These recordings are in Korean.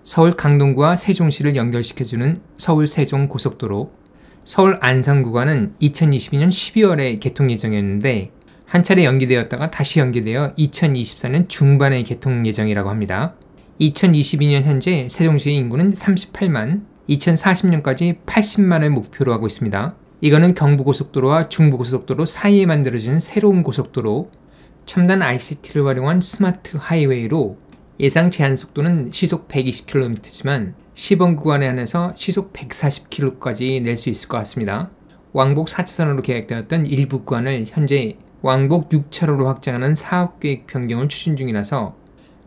서울 강동구와 세종시를 연결시켜주는 서울 세종 고속도로. 서울 안성 구간은 2022년 12월에 개통 예정이었는데 한 차례 연기되었다가 다시 연기되어 2024년 중반에 개통 예정이라고 합니다. 2022년 현재 세종시의 인구는 38만, 2040년까지 80만을 목표로 하고 있습니다. 이거는 경부고속도로와 중부고속도로 사이에 만들어지는 새로운 고속도로, 첨단 ICT를 활용한 스마트 하이웨이로 예상 제한 속도는 시속 120km지만 시범 구간에 한해서 시속 140km까지 낼 수 있을 것 같습니다. 왕복 4차선으로 계획되었던 일부 구간을 현재 왕복 6차로로 확장하는 사업계획 변경을 추진 중이라서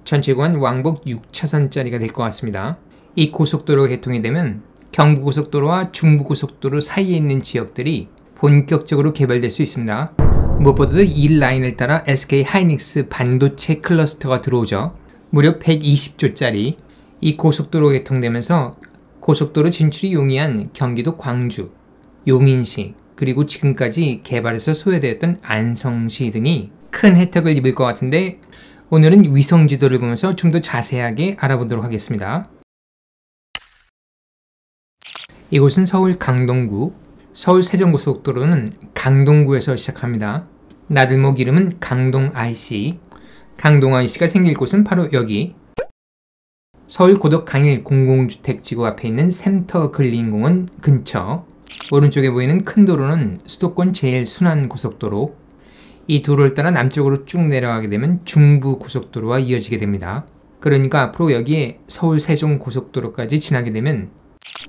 전체 구간 왕복 6차선짜리가 될 것 같습니다. 이 고속도로가 개통이 되면 경부고속도로와 중부고속도로 사이에 있는 지역들이 본격적으로 개발될 수 있습니다. 무엇보다도 이 라인을 따라 SK 하이닉스 반도체 클러스터가 들어오죠. 무려 120조짜리 이 고속도로 개통되면서 고속도로 진출이 용이한 경기도 광주, 용인시, 그리고 지금까지 개발에서 소외되었던 안성시 등이 큰 혜택을 입을 것 같은데 오늘은 위성 지도를 보면서 좀 더 자세하게 알아보도록 하겠습니다. 이곳은 서울 강동구, 서울 세종고속도로는 강동구에서 시작합니다. 나들목 이름은 강동 IC, 강동 IC가 생길 곳은 바로 여기 서울 고덕 강일 공공주택지구 앞에 있는 센터 근린공원 근처. 오른쪽에 보이는 큰 도로는 수도권 제일순환고속도로. 이 도로를 따라 남쪽으로 쭉 내려가게 되면 중부고속도로와 이어지게 됩니다. 그러니까 앞으로 여기에 서울 세종고속도로까지 지나게 되면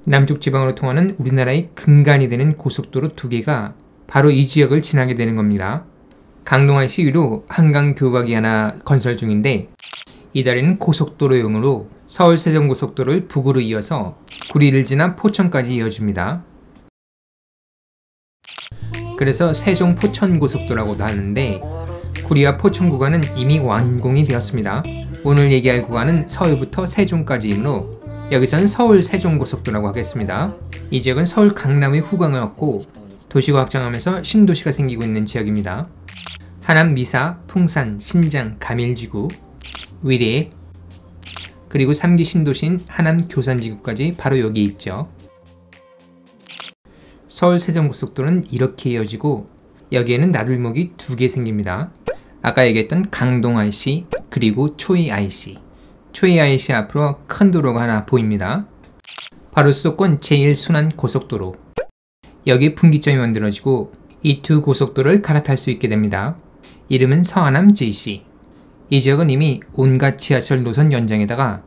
남쪽 지방으로 통하는 우리나라의 근간이 되는 고속도로 2개가 바로 이 지역을 지나게 되는 겁니다. 강동IC 위로 한강 교각이 하나 건설 중인데 이 다리는 고속도로용으로 서울 세종고속도로를 북으로 이어서 구리를 지나 포천까지 이어줍니다. 그래서 세종 포천고속도로라고도 하는데 구리와 포천 구간은 이미 완공이 되었습니다. 오늘 얘기할 구간은 서울부터 세종까지이므로 여기서는 서울 세종고속도로라고 하겠습니다. 이 지역은 서울 강남의 후광을 얻고 도시가 확장하면서 신도시가 생기고 있는 지역입니다. 하남, 미사, 풍산, 신장, 가밀지구, 위례, 그리고 3기 신도시인 하남 교산지구까지 바로 여기 있죠. 서울 세종고속도로는 이렇게 이어지고 여기에는 나들목이 2개 생깁니다. 아까 얘기했던 강동 IC 그리고 초이 IC. 초이 IC 앞으로 큰 도로가 하나 보입니다. 바로 수도권 제1순환고속도로. 여기에 분기점이 만들어지고 이 두 고속도로를 갈아탈 수 있게 됩니다. 이름은 서하남 JC. 이 지역은 이미 온갖 지하철 노선 연장에다가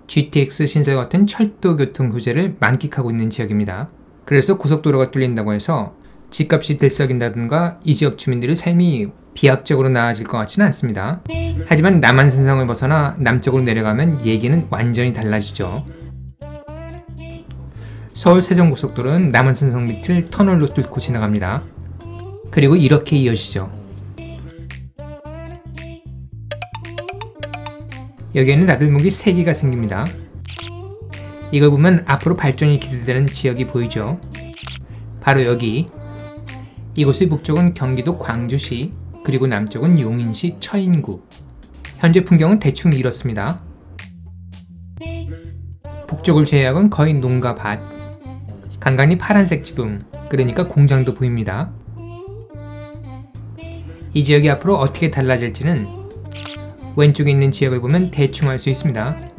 GTX 신설 같은 철도 교통 교제를 만끽하고 있는 지역입니다. 그래서 고속도로가 뚫린다고 해서 집값이 들썩인다든가 이 지역 주민들의 삶이 비약적으로 나아질 것 같지는 않습니다. 하지만 남한산성을 벗어나 남쪽으로 내려가면 얘기는 완전히 달라지죠. 서울 세종고속도로는 남한산성 밑을 터널로 뚫고 지나갑니다. 그리고 이렇게 이어지죠. 여기에는 나들목이 3개가 생깁니다. 이걸 보면 앞으로 발전이 기대되는 지역이 보이죠. 바로 여기. 이곳의 북쪽은 경기도 광주시, 그리고 남쪽은 용인시 처인구. 현재 풍경은 대충 이렇습니다. 북쪽을 제외하고는 거의 농가 밭, 간간히 파란색 지붕, 그러니까 공장도 보입니다. 이 지역이 앞으로 어떻게 달라질지는 왼쪽에 있는 지역을 보면 대충 알 수 있습니다.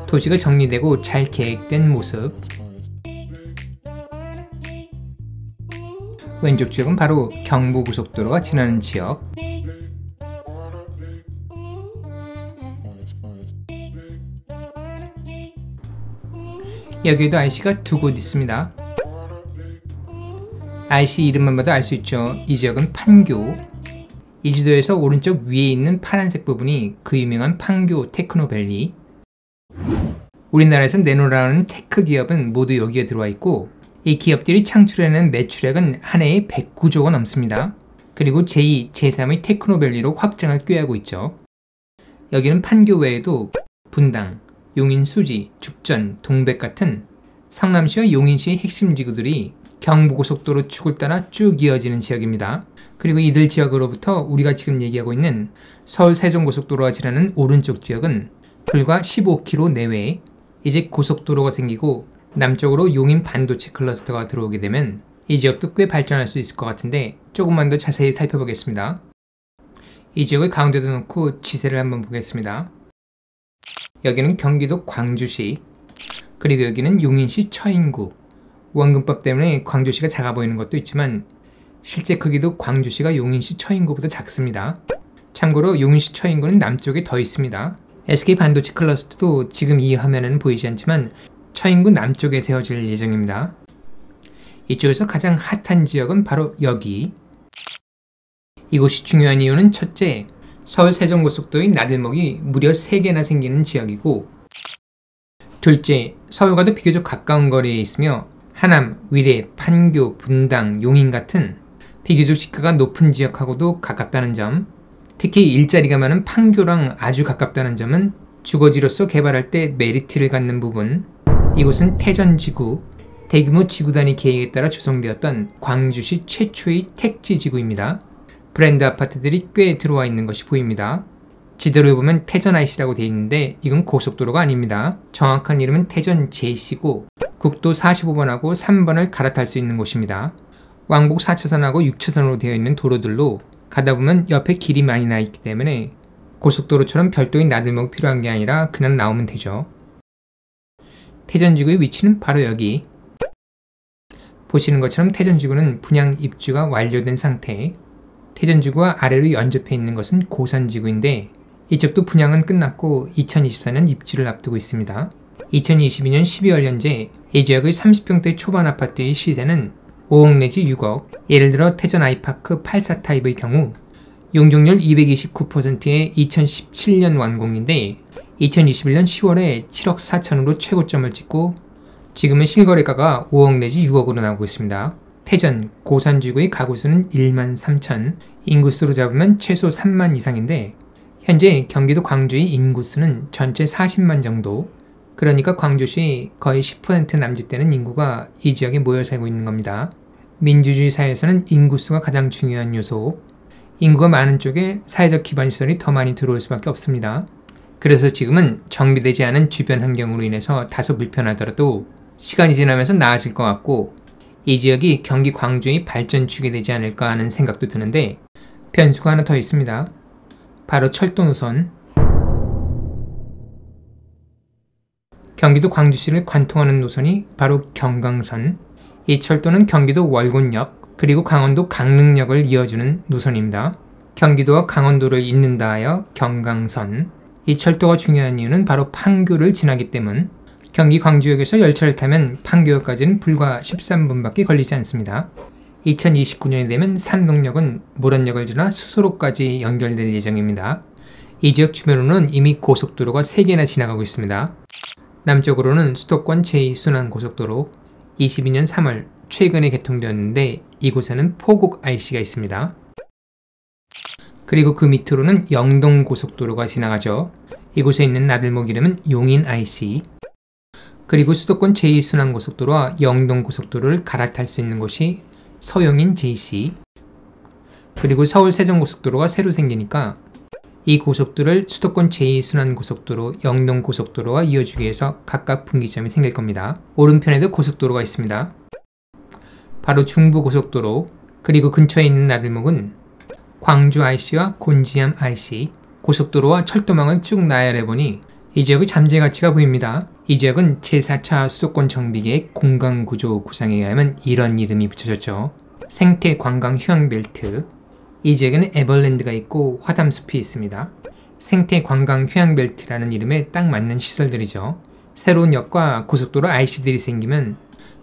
도시가 정리되고 잘 계획된 모습. 왼쪽 지역은 바로 경부고속도로가 지나는 지역. 여기에도 IC가 2곳 있습니다. IC 이름만 봐도 알 수 있죠. 이 지역은 판교. 이 지도에서 오른쪽 위에 있는 파란색 부분이 그 유명한 판교 테크노밸리. 우리나라에서 내노라는 테크 기업은 모두 여기에 들어와 있고 이 기업들이 창출해낸 매출액은 한 해에 109조가 넘습니다. 그리고 제2, 제3의 테크노밸리로 확장을 꾀하고 있죠. 여기는 판교 외에도 분당, 용인 수지, 죽전, 동백 같은 성남시와 용인시의 핵심 지구들이 경부고속도로 축을 따라 쭉 이어지는 지역입니다. 그리고 이들 지역으로부터 우리가 지금 얘기하고 있는 서울 세종고속도로가 지나는 오른쪽 지역은 불과 15km 내외에 이제 고속도로가 생기고 남쪽으로 용인 반도체 클러스터가 들어오게 되면 이 지역도 꽤 발전할 수 있을 것 같은데 조금만 더 자세히 살펴보겠습니다. 이 지역을 가운데다 놓고 지세를 한번 보겠습니다. 여기는 경기도 광주시, 그리고 여기는 용인시 처인구. 원근법 때문에 광주시가 작아 보이는 것도 있지만 실제 크기도 광주시가 용인시 처인구보다 작습니다. 참고로 용인시 처인구는 남쪽에 더 있습니다. SK 반도체 클러스터도 지금 이 화면에는 보이지 않지만 처인구 남쪽에 세워질 예정입니다. 이쪽에서 가장 핫한 지역은 바로 여기. 이곳이 중요한 이유는 첫째, 서울 세종고속도의 나들목이 무려 3개나 생기는 지역이고, 둘째, 서울과도 비교적 가까운 거리에 있으며 하남, 위례, 판교, 분당, 용인 같은 비교적 시가가 높은 지역하고도 가깝다는 점, 특히 일자리가 많은 판교랑 아주 가깝다는 점은 주거지로서 개발할 때 메리트를 갖는 부분. 이곳은 태전지구, 대규모 지구단위 계획에 따라 조성되었던 광주시 최초의 택지지구입니다. 브랜드 아파트들이 꽤 들어와 있는 것이 보입니다. 지도를 보면 태전 IC라고 되어 있는데 이건 고속도로가 아닙니다. 정확한 이름은 태전 JC고 국도 45번하고 3번을 갈아탈 수 있는 곳입니다. 왕복 4차선하고 6차선으로 되어 있는 도로들로 가다 보면 옆에 길이 많이 나 있기 때문에 고속도로처럼 별도의 나들목이 필요한 게 아니라 그냥 나오면 되죠. 태전지구의 위치는 바로 여기. 보시는 것처럼 태전지구는 분양 입주가 완료된 상태, 태전지구와 아래로 연접해 있는 것은 고산지구인데 이쪽도 분양은 끝났고 2024년 입주를 앞두고 있습니다. 2022년 12월 현재 이 지역의 30평대 초반 아파트의 시세는 5억 내지 6억, 예를 들어 태전 아이파크 84 타입의 경우 용적률 229%의 2017년 완공인데 2021년 10월에 7억 4천으로 최고점을 찍고 지금은 실거래가가 5억 내지 6억으로 나오고 있습니다. 태전, 고산지구의 가구수는 1만 3천, 인구수로 잡으면 최소 3만 이상인데 현재 경기도 광주의 인구수는 전체 40만 정도, 그러니까 광주시 거의 10% 남짓되는 인구가 이 지역에 모여 살고 있는 겁니다. 민주주의 사회에서는 인구수가 가장 중요한 요소, 인구가 많은 쪽에 사회적 기반시설이 더 많이 들어올 수밖에 없습니다. 그래서 지금은 정비되지 않은 주변 환경으로 인해서 다소 불편하더라도 시간이 지나면서 나아질 것 같고 이 지역이 경기 광주의 발전축이 되지 않을까 하는 생각도 드는데 변수가 하나 더 있습니다. 바로 철도 노선. 경기도 광주시를 관통하는 노선이 바로 경강선. 이 철도는 경기도 월곤역 그리고 강원도 강릉역을 이어주는 노선입니다. 경기도와 강원도를 잇는다 하여 경강선. 이 철도가 중요한 이유는 바로 판교를 지나기 때문. 경기 광주역에서 열차를 타면 판교역까지는 불과 13분밖에 걸리지 않습니다. 2029년이 되면 삼동역은 모란역을 지나 수소로까지 연결될 예정입니다. 이 지역 주변으로는 이미 고속도로가 3개나 지나가고 있습니다. 남쪽으로는 수도권 제2순환고속도로 22년 3월 최근에 개통되었는데 이곳에는 포곡 IC가 있습니다. 그리고 그 밑으로는 영동고속도로가 지나가죠. 이곳에 있는 나들목 이름은 용인 IC. 그리고 수도권 제2순환고속도로와 영동고속도로를 갈아탈 수 있는 곳이 서용인 JC. 그리고 서울 세종고속도로가 새로 생기니까 이 고속도로를 수도권 제2순환고속도로, 영동고속도로와 이어주기 위해서 각각 분기점이 생길 겁니다. 오른편에도 고속도로가 있습니다. 바로 중부고속도로, 그리고 근처에 있는 나들목은 광주 IC와 곤지암 IC, 고속도로와 철도망을 쭉 나열해보니 이 지역의 잠재 가치가 보입니다. 이 지역은 제4차 수도권 정비계획 공간구조 구상에 의하면 이런 이름이 붙여졌죠. 생태 관광 휴양벨트. 이 지역에는 에버랜드가 있고 화담숲이 있습니다. 생태 관광 휴양벨트라는 이름에 딱 맞는 시설들이죠. 새로운 역과 고속도로 IC들이 생기면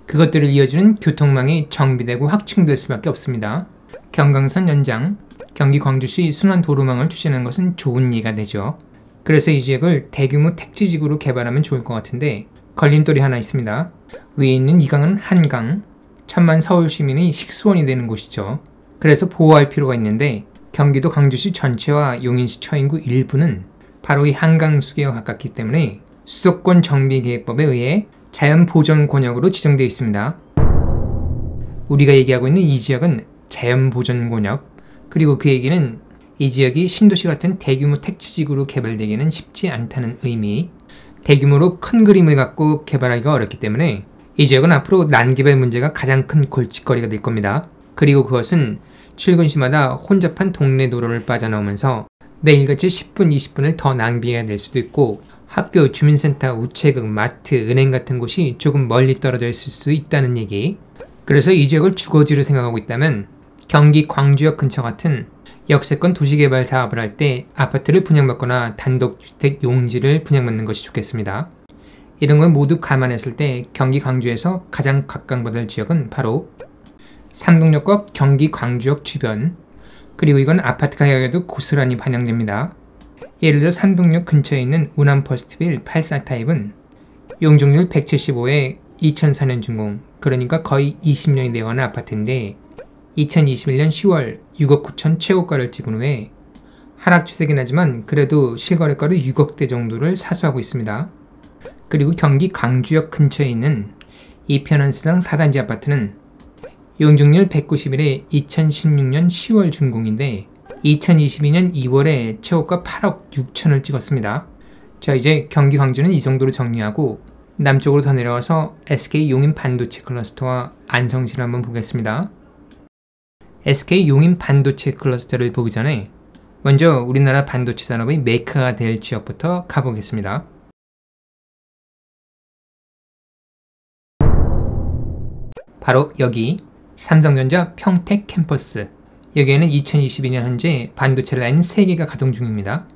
그것들을 이어주는 교통망이 정비되고 확충될 수밖에 없습니다. 경강선 연장, 경기 광주시 순환도로망을 추진하는 것은 좋은 예가 되죠. 그래서 이 지역을 대규모 택지지구로 개발하면 좋을 것 같은데 걸림돌이 하나 있습니다. 위에 있는 이 강은 한강, 천만 서울 시민의 식수원이 되는 곳이죠. 그래서 보호할 필요가 있는데 경기도 광주시 전체와 용인시 처인구 일부는 바로 이 한강수계와 가깝기 때문에 수도권 정비계획법에 의해 자연보전권역으로 지정되어 있습니다. 우리가 얘기하고 있는 이 지역은 자연보전곤역, 그리고 그 얘기는 이 지역이 신도시 같은 대규모 택지지구로 개발되기는 쉽지 않다는 의미, 대규모로 큰 그림을 갖고 개발하기가 어렵기 때문에 이 지역은 앞으로 난개발 문제가 가장 큰 골칫거리가 될 겁니다. 그리고 그것은 출근 시마다 혼잡한 동네 도로를 빠져나오면서 매일같이 10분, 20분을 더 낭비해야 될 수도 있고, 학교, 주민센터, 우체국, 마트, 은행 같은 곳이 조금 멀리 떨어져 있을 수도 있다는 얘기. 그래서 이 지역을 주거지로 생각하고 있다면 경기 광주역 근처 같은 역세권 도시개발 사업을 할 때 아파트를 분양받거나 단독주택 용지를 분양받는 것이 좋겠습니다. 이런 걸 모두 감안했을 때 경기 광주에서 가장 각광받을 지역은 바로 삼동역과 경기 광주역 주변, 그리고 이건 아파트 가격에도 고스란히 반영됩니다. 예를 들어 삼동역 근처에 있는 우남퍼스트빌 84 타입은 용적률 175에 2004년 준공, 그러니까 거의 20년이 되어가는 아파트인데 2021년 10월 6억 9천 최고가를 찍은 후에 하락 추세긴 하지만 그래도 실거래가로 6억대 정도를 사수하고 있습니다. 그리고 경기 광주역 근처에 있는 이편한세상 4단지 아파트는 용적률 191에 2016년 10월 준공인데 2022년 2월에 최고가 8억 6천을 찍었습니다. 자, 이제 경기 광주는 이 정도로 정리하고 남쪽으로 더 내려와서 SK 용인 반도체 클러스터와 안성시를 한번 보겠습니다. SK 용인 반도체 클러스터를 보기 전에 먼저 우리나라 반도체 산업의 메카가 될 지역부터 가보겠습니다. 바로 여기 삼성전자 평택 캠퍼스. 여기에는 2022년 현재 반도체 라인 3개가 가동 중입니다.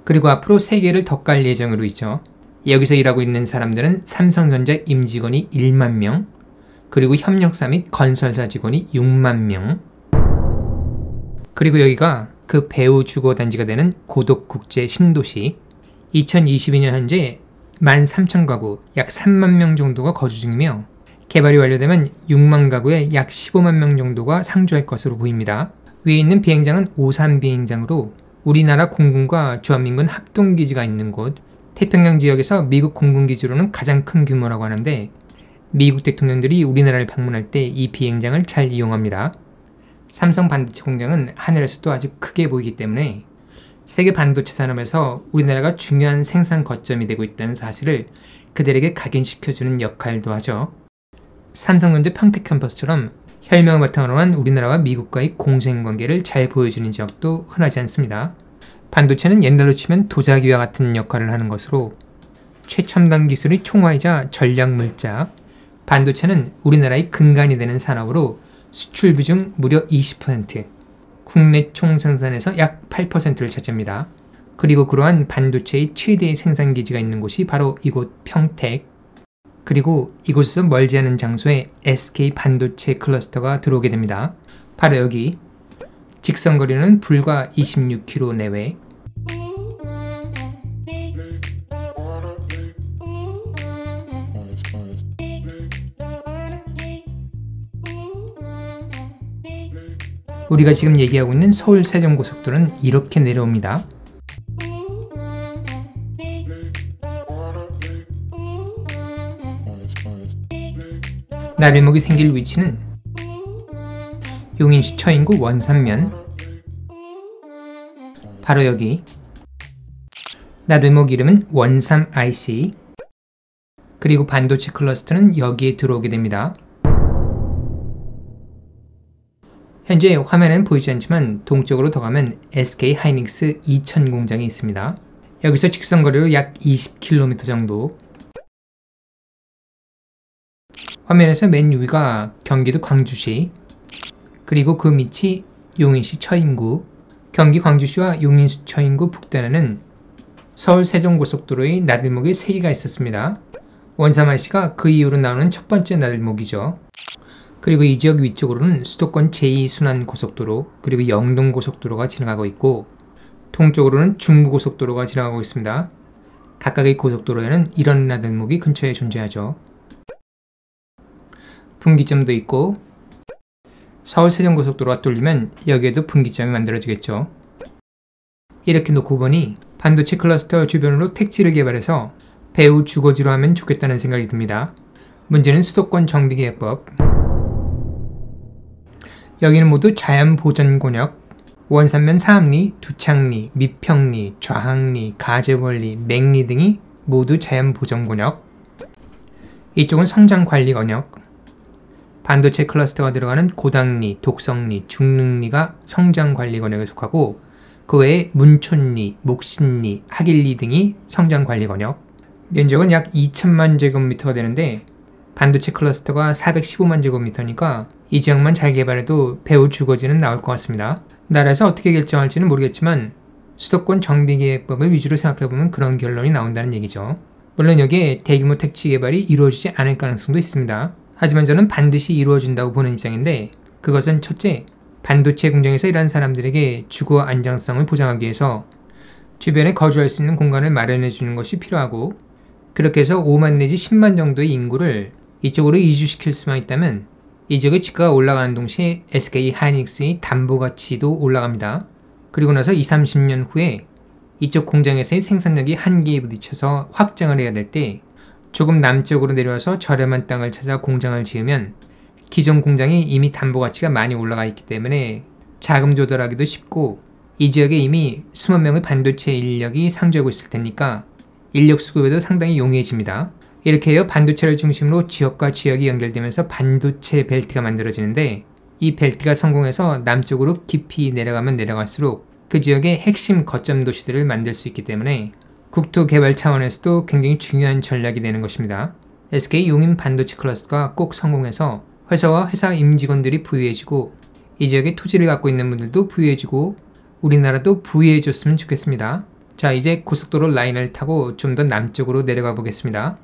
그리고 앞으로 3개를 더 깔 예정으로 있죠. 여기서 일하고 있는 사람들은 삼성전자 임직원이 1만 명, 그리고 협력사 및 건설사 직원이 6만 명, 그리고 여기가 그 배후 주거단지가 되는 고덕국제 신도시. 2022년 현재 13,000가구, 약 3만 명 정도가 거주 중이며 개발이 완료되면 6만 가구에 약 15만 명 정도가 상주할 것으로 보입니다. 위에 있는 비행장은 오산 비행장으로 우리나라 공군과 주한민군 합동기지가 있는 곳, 태평양 지역에서 미국 공군기지로는 가장 큰 규모라고 하는데 미국 대통령들이 우리나라를 방문할 때 이 비행장을 잘 이용합니다. 삼성 반도체 공장은 하늘에서도 아주 크게 보이기 때문에 세계 반도체 산업에서 우리나라가 중요한 생산 거점이 되고 있다는 사실을 그들에게 각인시켜주는 역할도 하죠. 삼성전자 평택 캠퍼스처럼 혈맹을 바탕으로 한 우리나라와 미국과의 공생관계를 잘 보여주는 지역도 흔하지 않습니다. 반도체는 옛날로 치면 도자기와 같은 역할을 하는 것으로 최첨단 기술의 총화이자 전략 물자, 반도체는 우리나라의 근간이 되는 산업으로 수출 비중 무려 20%, 국내 총생산에서 약 8%를 차지합니다. 그리고 그러한 반도체의 최대의 생산기지가 있는 곳이 바로 이곳 평택, 그리고 이곳에서 멀지 않은 장소에 SK 반도체 클러스터가 들어오게 됩니다. 바로 여기, 직선거리는 불과 26km 내외. 우리가 지금 얘기하고 있는 서울 세종고속도로는 이렇게 내려옵니다. 나들목이 생길 위치는 용인시 처인구 원산면, 바로 여기. 나들목 이름은 원삼 IC, 그리고 반도체 클러스터는 여기에 들어오게 됩니다. 현재 화면에는 보이지 않지만 동쪽으로 더 가면 SK 하이닉스 이천 공장이 있습니다. 여기서 직선거리로 약 20km 정도. 화면에서 맨 위가 경기도 광주시, 그리고 그 밑이 용인시 처인구. 경기 광주시와 용인시 처인구 북단에는 서울 세종고속도로의 나들목이 3개가 있었습니다. 원삼 IC가 그 이후로 나오는 첫 번째 나들목이죠. 그리고 이 지역 위쪽으로는 수도권 제2순환고속도로, 그리고 영동고속도로가 지나가고 있고 동쪽으로는 중부고속도로가 지나가고 있습니다. 각각의 고속도로에는 이런 나들목이 근처에 존재하죠. 분기점도 있고 서울 세종고속도로가 뚫리면 여기에도 분기점이 만들어지겠죠. 이렇게 놓고 보니 반도체 클러스터 주변으로 택지를 개발해서 배후 주거지로 하면 좋겠다는 생각이 듭니다. 문제는 수도권 정비계획법. 여기는 모두 자연보전권역, 원산면 사압리, 두창리, 미평리, 좌항리, 가재원리, 맹리 등이 모두 자연보전권역. 이쪽은 성장관리권역, 반도체 클러스터가 들어가는 고당리, 독성리, 중릉리가 성장관리권역에 속하고 그 외에 문촌리, 목신리, 하길리 등이 성장관리권역. 면적은 약 2천만 제곱미터가 되는데 반도체 클러스터가 415만 제곱미터니까 이 지역만 잘 개발해도 배후 주거지는 나올 것 같습니다. 나라에서 어떻게 결정할지는 모르겠지만 수도권 정비계획법을 위주로 생각해보면 그런 결론이 나온다는 얘기죠. 물론 여기에 대규모 택지 개발이 이루어지지 않을 가능성도 있습니다. 하지만 저는 반드시 이루어진다고 보는 입장인데 그것은 첫째, 반도체 공장에서 일하는 사람들에게 주거 안정성을 보장하기 위해서 주변에 거주할 수 있는 공간을 마련해 주는 것이 필요하고 그렇게 해서 5만 내지 10만 정도의 인구를 이쪽으로 이주시킬 수만 있다면 이 지역의 지가가 올라가는 동시에 SK 하이닉스의 담보 가치도 올라갑니다. 그리고 나서 20, 30년 후에 이쪽 공장에서의 생산력이 한계에 부딪혀서 확장을 해야 될 때 조금 남쪽으로 내려와서 저렴한 땅을 찾아 공장을 지으면 기존 공장이 이미 담보 가치가 많이 올라가 있기 때문에 자금 조달하기도 쉽고 이 지역에 이미 수만 명의 반도체 인력이 상주하고 있을 테니까 인력 수급에도 상당히 용이해집니다. 이렇게 해서 반도체를 중심으로 지역과 지역이 연결되면서 반도체 벨트가 만들어지는데 이 벨트가 성공해서 남쪽으로 깊이 내려가면 내려갈수록 그 지역의 핵심 거점 도시들을 만들 수 있기 때문에 국토 개발 차원에서도 굉장히 중요한 전략이 되는 것입니다. SK 용인 반도체 클러스터가 꼭 성공해서 회사와 회사 임직원들이 부유해지고 이 지역에 토지를 갖고 있는 분들도 부유해지고 우리나라도 부유해졌으면 좋겠습니다. 자, 이제 고속도로 라인을 타고 좀 더 남쪽으로 내려가 보겠습니다.